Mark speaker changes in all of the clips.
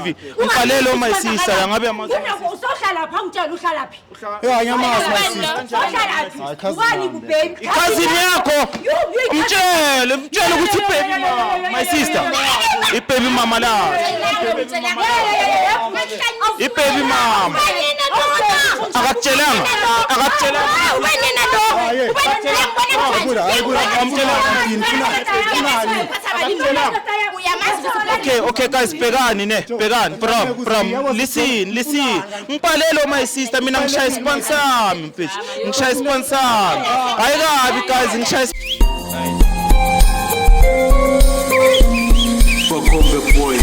Speaker 1: Ngipalelo my sister ngabe
Speaker 2: usohlala lapha ngitshela uhlala phi
Speaker 1: ngiyamazi my sister
Speaker 2: ubani kubaby
Speaker 1: cousin yakho umtshele ukuthi ibaby mama my sister ibaby mama la ibaby mama akakutshelanga Okay guys bekani bram listen ngipalelo my sister mina ngishaya sponsor sami mfethu ngishaya sponsor hayi kabi guys ngishaya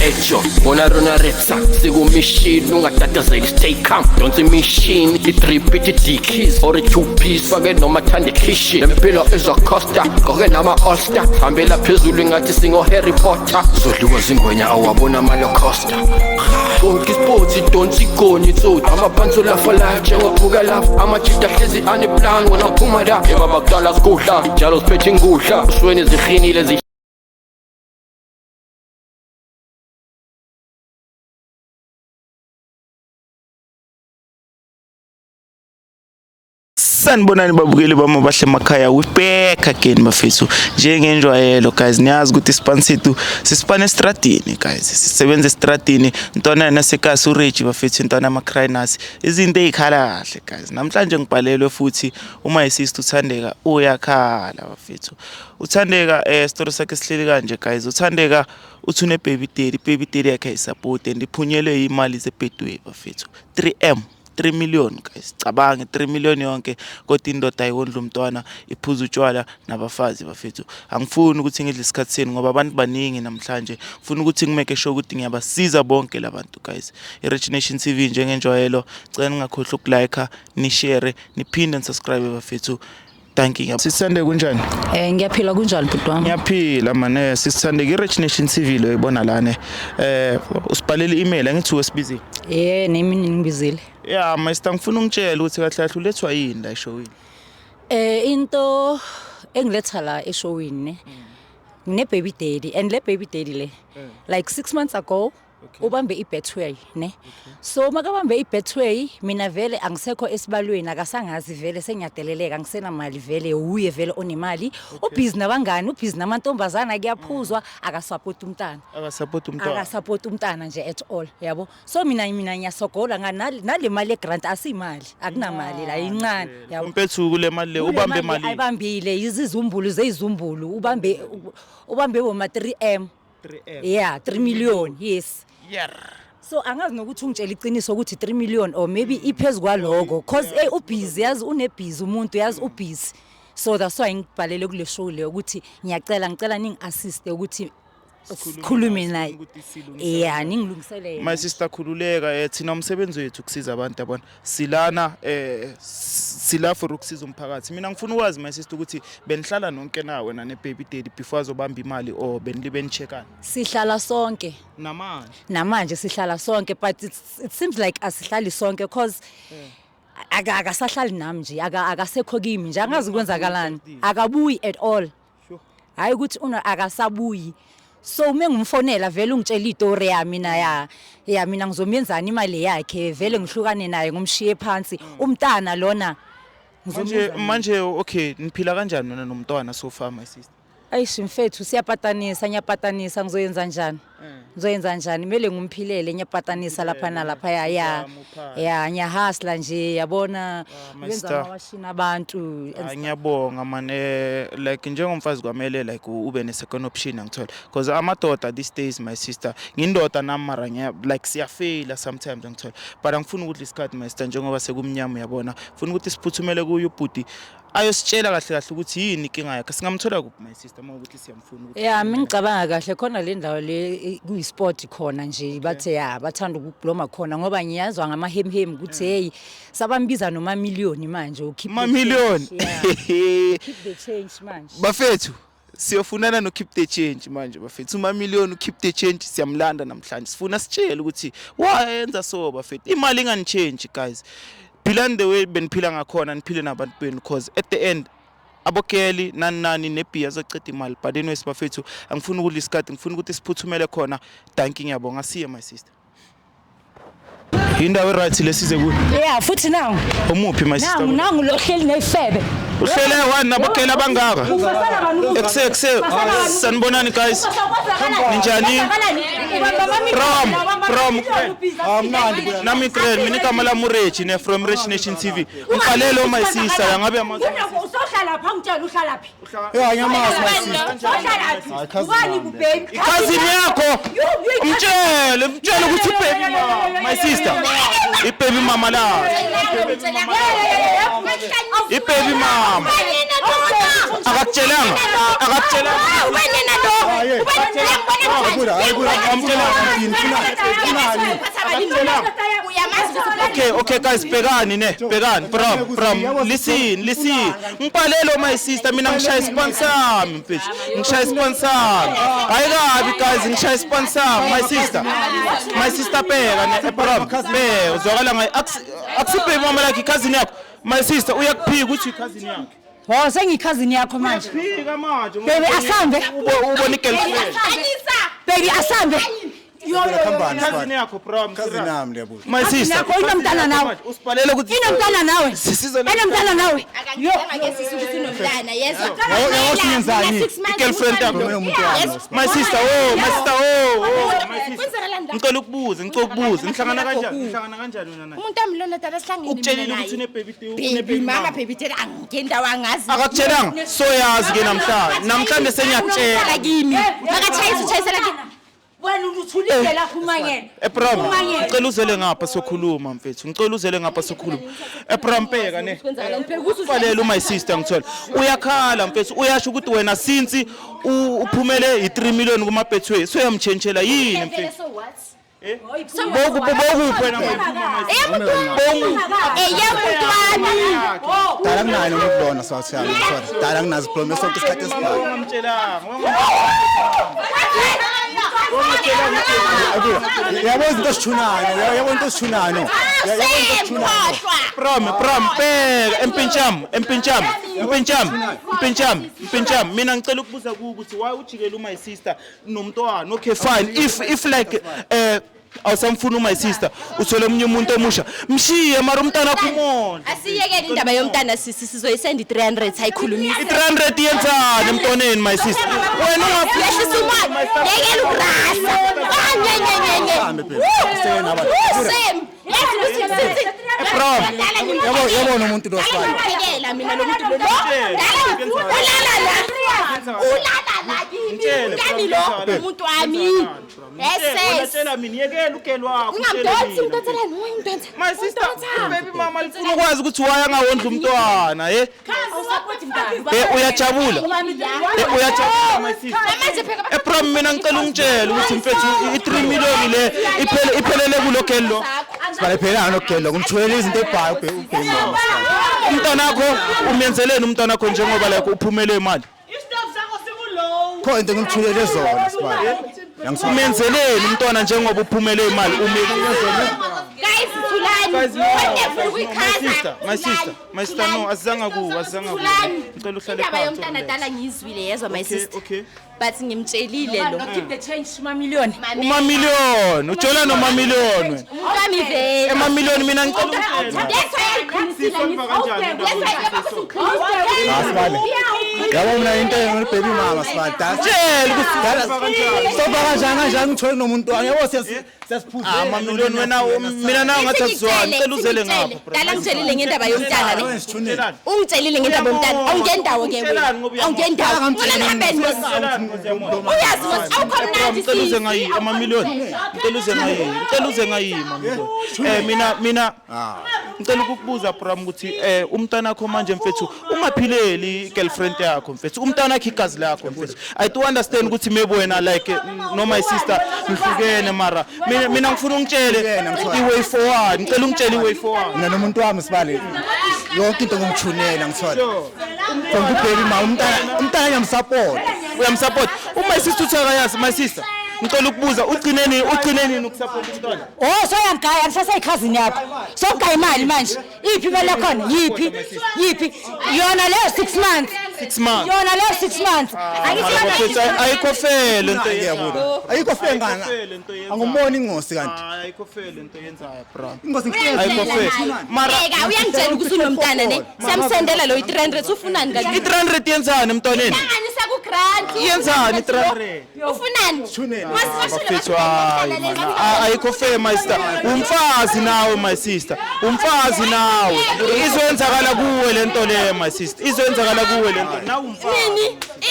Speaker 3: Echo, ona rona retsa, sigo machine, ungatatazeli stay calm. Don't say machine, it repeat it keys or a two-piece, forget no matandi kishi. Empilo is a costa, koge nama osta. Ambela phezulu ngathi singo Harry Potter. Zodliwa zingwenya awabona malo costa. Don't sports, don't sikoni tsoti. Amaphansi lafa life, njengophuka lafa. Amajita hlezi aneplan, wena phuma da. Eba bakudala sikudla, njalo siphethe ingudla. Usweni zikhinile zi
Speaker 1: sanibonani babukeli bami bahle emakhaya we back again bafethu njengenjwayelo guys niyazi ukuthi ispansethu sisipane estradini guys sisebenza estradini ntwana nasekasi uReggie bafethu ntwana amaCrynus izinto ezikhala kahle guys namhlanje ngibhalelwe futhi uma isister uthandeka uyakhala bafethu uthandeka story sakhe sihleli kanje guys uthandeka uthi une baby daddy yakhe isupport and iphunyelwe imali zebedwe bafethu 3 million guys cabange 3 million yonke kodwa indoda ayikondla umntwana iphuza utshwala nabafazi bafethu angifuni ukuthi ngidle isikhathi seni ngoba abantu baningi namhlanje ngifuna ukuthi ngimeke sure ukuthi ngiyabasiza bonke labantu guys iRich Nation TV njengenjwayelo cela ningakhohlwa ukulike ni share niphinde subscribe bafethu thank you sisande kunjani
Speaker 2: ngiyaphila kunjani bhuti wami
Speaker 1: ngiyaphila mane sisande iRich Nation TV lo ibona lana usibhalele email angithi wesibizi
Speaker 2: nami ngibizile
Speaker 1: yeah master ngifuna ungitshela ukuthi kahle kahle ulethwa yini la eshowini
Speaker 2: into engiletha la eshowini ne baby daddy and le baby daddy le like 6 months ago ubambe iBetway ne so makabambe iBetway mina vele angisekho esibalweni akasangazi vele sengiyadeleleka ngisena mali vele uye vele onemali ubhizi nabangani ubhizi namantombazana kuyaphuzwa akasupport umntana nje at all yabo so mina ngiyasogola nale mali egrant asimali akunamali la incane
Speaker 1: yabo mpethu kule mali le ubambe mali
Speaker 2: ayibambile izizumbulu zeyizumbulu ubambe boma 3M yeah 3 million yes
Speaker 1: yeah
Speaker 2: so angazi nokuthi ungitshela iqiniso ukuthi 3 million or maybe iphezulu kwaloko cause ubhizi yazi unebhizi umuntu yazi ubhizi so that's why ngibhalele kule show le ukuthi ngicela ningi assist ukuthi sikhulume naye yeah ningilungisele
Speaker 1: my sister khululeka thina umsebenzi wethu ukusiza abantu yabona silana sila for ukusiza umphakathi mina ngifuna ukwazi my sister ukuthi benihlala nonke nawe nane baby daddy before azobamba imali or benichekana
Speaker 2: sihlala sonke namanje sihlala sonke but it seems like asihlali sonke cause akasahlali nami nje akasekho kimi nje angazi kwenzakalani akabuyi at all hayi ukuthi akasabuyi so mengumfonela vele ungitshela istory yami ya mina ngizomenzana imali yakhe vele ngihlukane naye ngomshiye phansi umntana lona
Speaker 1: manje okay niphila kanjani nona nomntwana so far my sister
Speaker 2: ayishi mfethu ngiyapatanisa ngizoyenza njani mele ngumphilele ngiyapatanisa lapha nalapha ya ngiyahasla nje yabona ngenza amawashini abantu
Speaker 1: ngiyabonga mane like njengomfazi kwamele like ube ne second option ngithola because amadoda these days my sister ngindoda namara like siyafela sometimes ngithola but angifuni ukuthi isikhathi my sister njengoba sekumnyama uyabona ngifuna ukuthi siphuthumele kuyo ubhuti ayositshela kahle ukuthi yini inkinga yakhe singamthola kuphi my sister mawukuthi siyamfuna ukuthi
Speaker 2: yeah ngicabanga kahle khona le ndawo le kuyisport khona nje bathe bathanda ukubloma khona ngoba ngiyazwa ngamahemhem ukuthi hey sabambiza noma million manje ukhipha
Speaker 1: ma million
Speaker 2: keep the change manje
Speaker 1: bafethu siyofunana no keep the change manje bafethu uma million keep the change siyamlanda namhlanje sifuna sitshele ukuthi wayenza so bafethu imali ingani change guys philani the way beniphila ngakhona niphile nabantu benu because at the end abokeli nani nebhiya azoceda imali but anyway sibafethu angifuni ukudla isikhathi ngifuna ukuthi siphuthumele khona thank you ngiyabonga siye my sister Indawo right lesize kuyo.
Speaker 2: Yeah, futhi nangu.
Speaker 1: Umuphi my sister?
Speaker 2: Nangu lo hleli neyifebe.
Speaker 1: Uhlele wani nabokela abangaka. Ekse. Sanibonani guys. Ninjani? From Nami Krel, mina igama lami uRechi ne from Rich Nation TV. Ngipalelo my sister yangabe amazi.
Speaker 2: Usohlala lapha ngitshela uhlala phi?
Speaker 4: Ngiyamazi my sister.
Speaker 2: Ubani baby?
Speaker 1: Cousin yakho. Mtshele ukuthi baby mama my sister. Ibaby mama la. Ibaby mama. Akakutshelanga. Okay guys, pegani from listen. Ngipalelo my sister mina ngishaya sponsor sami mfethu. Ngishaya sponsor sami. Hayi kabi guys ngishaya sponsor sami my sister pega ne from. Uzwakala ngayi akusibaby mama like cousin yakho. My sister uyakuphika uthi cousin yakho.
Speaker 2: Oh, sengiyikhazini yakho manje.
Speaker 1: Phika manje.
Speaker 2: Baby asambe.
Speaker 1: Ubona igirlfriend.
Speaker 2: Baby asambe.
Speaker 1: Cousin yakho prom.
Speaker 4: Cousin nami liyabuza.
Speaker 1: My sister.
Speaker 2: Yakho inomntana nawe.
Speaker 1: Usiphalele ukuthi
Speaker 2: Inomntana nawe. Inomntana nawe. Yo.
Speaker 1: Girlfriend yakho. My sister. Ngicela ukubuza. Ngihlangana kanjani wena naye?
Speaker 5: Umuntu amlona tata sihlangene.
Speaker 1: Ukutshelile ukuthi une baby
Speaker 5: Mama baby tela angendawo angazi.
Speaker 1: Akakutshelanga so yazi ke namhlanje senyakutshela
Speaker 5: kimi. Makachayisela kimi.
Speaker 2: Wena uthulile la khumanyela.
Speaker 1: Eprom ngicela uzele ngapha sokhuluma mfethu. Eprom pheka ne. Ufanele my sister ngithola. Uyakhala mfethu uyasho ukuthi wena since uphumele i3 million kuma Betway so yamchentshela yini mfethu? Boku wena mama.
Speaker 4: Dala nginayo ukubona sathana sorry. Dala nginazi promise sonke isikhathi esibhaka. Yabona into esithunayo.
Speaker 1: Prom pheka empintsham mina ngicela ukubuza ukuthi why ujikela my sister nomntwana. Okay fine if like awusamfuna my sister uthole umunye umuntu emusha mshiye mara umntana wakho umona.
Speaker 5: Asiyekele indaba yomntana sizoyisenda i300 hayikhulumisa.
Speaker 1: I300 yenzani emntoneni my sister? Wena
Speaker 5: Yehlisa umoya. Yekela ukurasa.
Speaker 4: Yabona umuntu lo sifana.
Speaker 5: Ngiyekela mina lo muntu lo. Ulala la kimi. Ngani lo umuntu wami.
Speaker 1: Wena mina yekela ukelo wakho.
Speaker 5: Ungamdonsi umntathela ngiyimdonsa.
Speaker 1: My sister baby mama lifuna ukwazi ukuthi waya ngawondla umntwana uyajabula my sister. Eprom mina ngicela ungitshele ukuthi mfethu i3 million le iphelele kulogelo lo.
Speaker 4: Sibale phela nogelo kumthwele izinto ebhayo ubhemi.
Speaker 1: Umntwana wakho umenzeleni umntwana wakho njengoba like uphumele imali?
Speaker 4: Khona into ngimthulele zona sibale.
Speaker 1: Umenzeleni umntwana njengoba uphumele imali
Speaker 5: Guys, Thulani.
Speaker 1: My sister no azange ku. Ngicela uhlale phansi.
Speaker 5: Indaba yomntana dala ngizwile yezwa my sister.
Speaker 1: Okay.
Speaker 5: But ngimtshelile lo.
Speaker 2: Keep the change $1 million.
Speaker 1: Uma million ujola noma million wena.
Speaker 5: Umntwana ivele.
Speaker 1: Ema million mina ngicela
Speaker 4: Asibale. Yabo mina into engibhemi mama sibale.
Speaker 1: tshela ukuthi
Speaker 4: Soba kanjani ngithole nomuntu yabo siyasiphuza.
Speaker 1: ama million wena mina nawe ngathi azizwani ngicela uzele ngapha.
Speaker 5: Dala ngitshelile ngendaba yomntana le. Ungitshelile ngendaba yomntana. Awungendawo ke wena. Awungendawo. Ngona ngihambeni bese. Uyazi ukuthi awukho mnandi
Speaker 1: Ngicela uze ngayi ama million. Ngicela uze ngayi mama. Mina ngicela ukukubuza Pram ukuthi umntana wakho manje mfethu ungaphileli girlfriend yakho mfethu umntana wakho igazi lakho mfethu. I do understand ukuthi maybe wena like no my sister nihlukene mara mina ngifuna ungitshele i-way forward. Ngicela ungitshele i-way forward.
Speaker 4: Mina nomuntu wami sibale. Yonke into ngimthunela ngithola. From kubhemi mama umntana ngiyamsupport.
Speaker 1: Uyamsupport. Uma sister uthakayazi my sister. Ngicela ukubuza ugcineni ukusupport umntwana.
Speaker 2: Oh, so yangigaya ngisaseyikhazini yakho. So ngigaya imali manje. Iphi imali yakhona? Yiphi? Yona leyo 6 months.
Speaker 1: 6 months.
Speaker 2: yona leyo 6 months
Speaker 1: Bafethu ayikho fair lento
Speaker 4: Yebo. Ayikho fair ngana. Angumoni ingosi kanti.
Speaker 1: ayikho fair lento yenzayo bro.
Speaker 4: Ingosi
Speaker 1: Ayikho fair. Mara
Speaker 5: Eka uyangitshela ukuthi unomntana ne. Siyamsendela lo 300 ufunani kanti?
Speaker 1: 300 yenzani emntwaneni?
Speaker 5: Hlanganisa ku grant.
Speaker 1: Yenzani 300?
Speaker 5: Ufunani?
Speaker 1: Bafethu hayi mana. Ayikho fair my sister. Umfazi nawe my sister. Umfazi nawe. Izwenzakala kuwe lento le my sister. Izwenzakala kuwe lento. Nawe umfazi.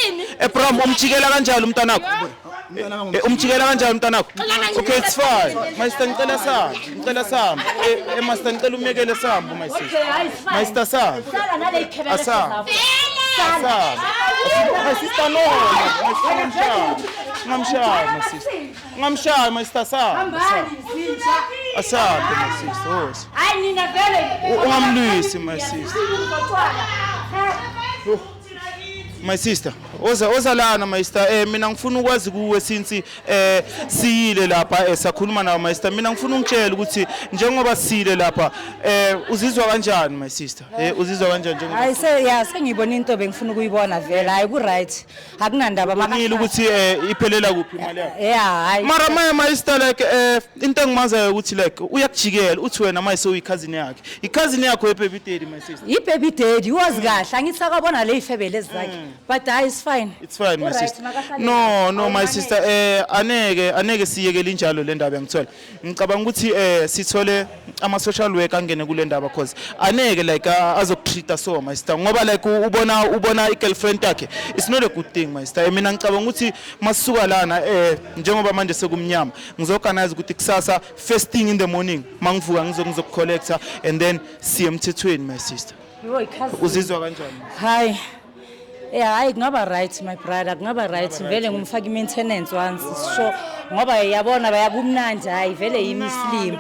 Speaker 5: Ini?
Speaker 1: Bram umjikela kanjalo umntanakho? Umjikela kanjalo umntanakho? Okay, it's fine. My sister ngicela sami. Master ngicela umyekele sami my sister. My sister sami.
Speaker 2: sala nale ikhebele
Speaker 1: Sami. My sister no. Ngamshaya my sister. Ngamshaya my sister sami. Asante my sister. Hosi.
Speaker 2: hayi nina vele
Speaker 1: Ungamlwisi my sister. My sister, oza lana my sister, mina ngifuna ukwazi kuwe since siyile lapha sakhuluma nawe my sister. Mina ngifuna ungitshela ukuthi njengoba siyile lapha uzizwa kanjani my sister? Uzizwa kanjani njengoba?
Speaker 2: hayi sengibona into bengifuna ukuyibona vele hayi ku right akunandaba
Speaker 1: Ngile ukuthi iphelela kuphi imali yakho?
Speaker 2: hayi
Speaker 1: Mara my sister like into engimazayo ukuthi like uyakujikela uthi wena mayise uyicousin yakhe. Icousin yakho ebaby daddy my sister.
Speaker 2: ibaby daddy was kahle angithi sakabona le ifebele zakhe but hayi is fine.
Speaker 1: It's fine my sister. No my sister aneke siyekele injalo le ndaba ngithola. Ngicabanga ukuthi sithole ama social worker angene kule ndaba cause aneke like azokutreata so my sister ngoba like ubona i-girlfriend yakhe it's not a good thing my sister. Mina ngicabanga ukuthi masisuka lana njengoba manje sekumnyama ngizoorganize ukuthi kusasa first thing in the morning mangivuka ngizokucollecta and then siye emthethweni my sister. Uzizwa kanjani?
Speaker 2: hayi hayi kungaba right my brother kungaba right vele ngumfaka i-maintenance once so ngoba yabona bayakumnandi hayi vele yimuslim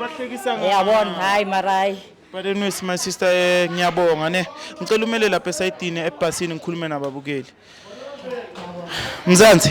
Speaker 2: yabona hayi marayi.
Speaker 1: But anyways my sister ngiyabonga ne ngicela umele lapha esayidini ebhasini ngikhulume nababukeli. Mzansi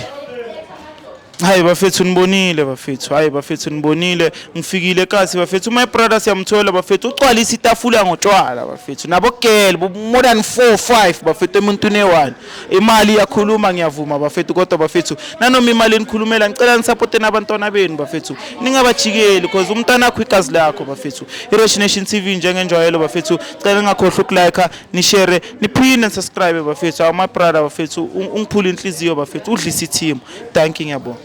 Speaker 1: hayi bafethu nibonile bafethu hayi bafethu nibonile ngifikile kasi bafethu my brother siyamthola bafethu ucwalisa itafula ngotshwala bafethu nabo girl more than 4-5 bafethu emuntwini one imali yakhuluma ngiyavuma bafethu kodwa bafethu nanoma imali enikhulumela ngicela nisupport nabantwana benu bafethu ningabajikeli because umntana wakho igazi lakho bafethu iRosh Nation TV njengenjwayelo bafethu cela ngakhohlwa ukulike ni share niphinde subscribe bafethu my brother bafethu ungiphula inhliziyo bafethu udlisa ithimo thank you ngiyabonga.